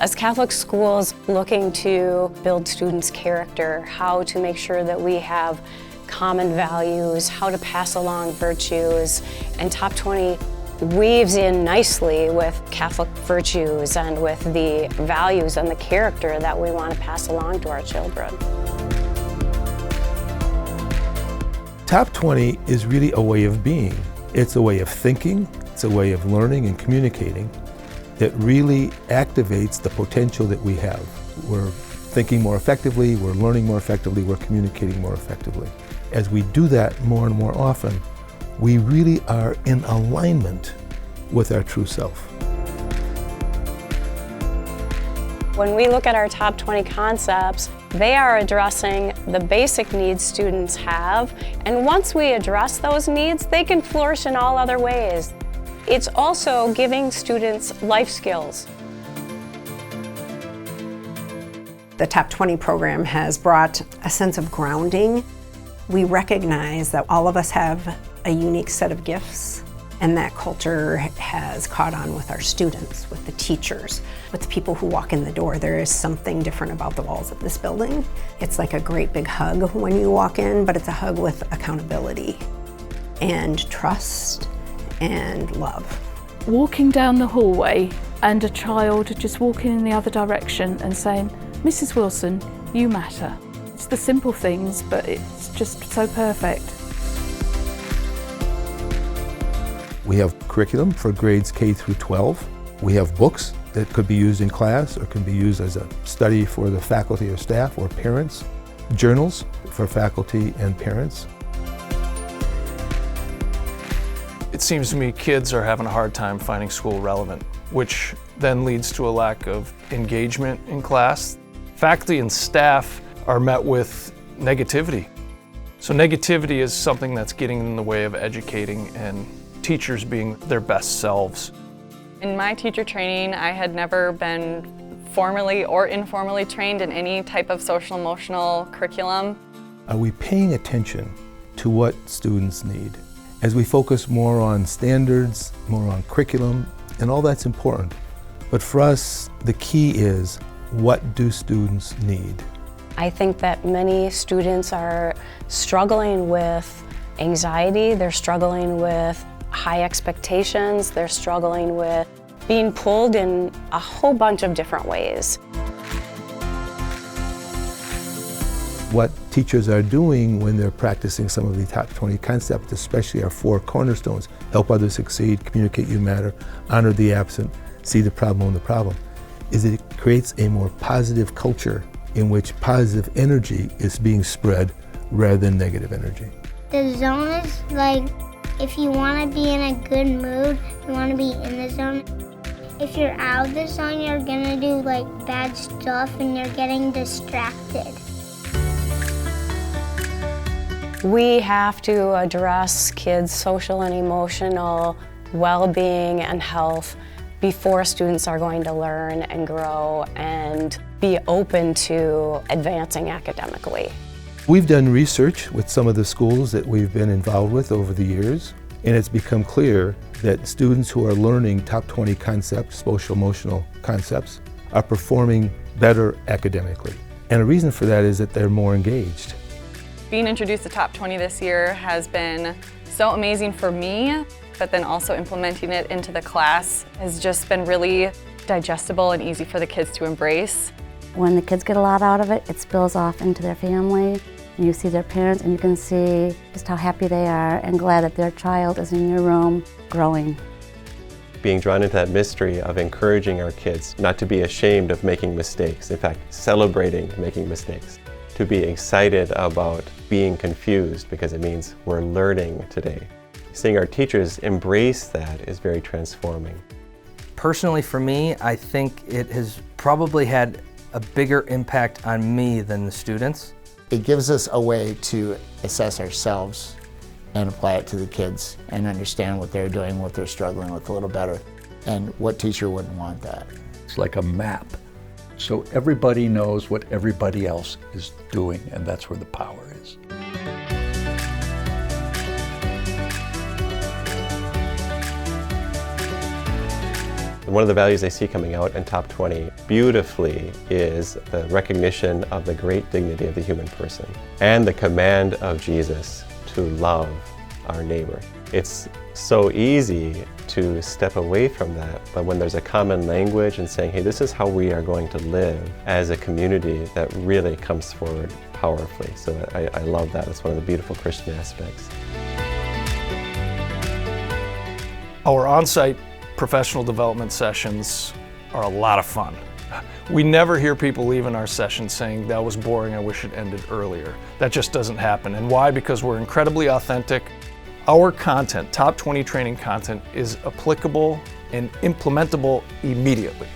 As Catholic schools looking to build students' character, how to make sure that we have common values, how to pass along virtues, and Top 20 weaves in nicely with Catholic virtues and with the values and the character that we want to pass along to our children. Top 20 is really a way of being. It's a way of thinking, it's a way of learning and communicating that really activates the potential that we have. We're thinking more effectively, we're learning more effectively, we're communicating more effectively. As we do that more and more often, we really are in alignment with our true self. When we look at our Top 20 concepts, they are addressing the basic needs students have, and once we address those needs, they can flourish in all other ways. It's also giving students life skills. The Top 20 program has brought a sense of grounding. We recognize that all of us have a unique set of gifts, and that culture has caught on with our students, with the teachers, with the people who walk in the door. There is something different about the walls of this building. It's like a great big hug when you walk in, but it's a hug with accountability and trust and love. Walking down the hallway and a child just walking in the other direction and saying, "Mrs. Wilson, you matter." It's the simple things, but it's just so perfect. We have curriculum for grades K through 12. We have books that could be used in class or can be used as a study for the faculty or staff or parents. Journals for faculty and parents. It seems to me kids are having a hard time finding school relevant, which then leads to a lack of engagement in class. Faculty and staff are met with negativity. So negativity is something that's getting in the way of educating and teachers being their best selves. In my teacher training, I had never been formally or informally trained in any type of social emotional curriculum. Are we paying attention to what students need? As we focus more on standards, more on curriculum, and all that's important. But for us, the key is, what do students need? I think that many students are struggling with anxiety, they're struggling with high expectations, they're struggling with being pulled in a whole bunch of different ways. What teachers are doing when they're practicing some of the Top 20 concepts, especially our 4 cornerstones: help others succeed, communicate you matter, honor the absent, see the problem on the problem, is it creates a more positive culture in which positive energy is being spread rather than negative energy. The zone is like, if you want to be in a good mood, you want to be in the zone. If you're out of the zone, you're gonna do like bad stuff and you're getting distracted. We have to address kids' social and emotional well-being and health before students are going to learn and grow and be open to advancing academically. We've done research with some of the schools that we've been involved with over the years, and it's become clear that students who are learning Top 20 concepts, social emotional concepts, are performing better academically. And a reason for that is that they're more engaged. Being introduced to Top 20 this year has been so amazing for me, but then also implementing it into the class has just been really digestible and easy for the kids to embrace. When the kids get a lot out of it, it spills off into their family, and you see their parents and you can see just how happy they are and glad that their child is in your room growing. Being drawn into that mystery of encouraging our kids not to be ashamed of making mistakes, in fact, celebrating making mistakes, to be excited about being confused because it means we're learning today. Seeing our teachers embrace that is very transforming. Personally, for me, I think it has probably had a bigger impact on me than the students. It gives us a way to assess ourselves and apply it to the kids and understand what they're doing, what they're struggling with a little better. And what teacher wouldn't want that? It's like a map. So everybody knows what everybody else is doing, and that's where the power is. One of the values they see coming out in Top 20 beautifully is the recognition of the great dignity of the human person and the command of Jesus to love our neighbor. It's so easy to step away from that, but when there's a common language and saying, hey, this is how we are going to live as a community, that really comes forward powerfully. So I love that. It's one of the beautiful Christian aspects. Our on-site professional development sessions are a lot of fun. We never hear people leaving our session saying, that was boring, I wish it ended earlier. That just doesn't happen. And why? Because we're incredibly authentic. Our content, Top 20 training content, is applicable and implementable immediately.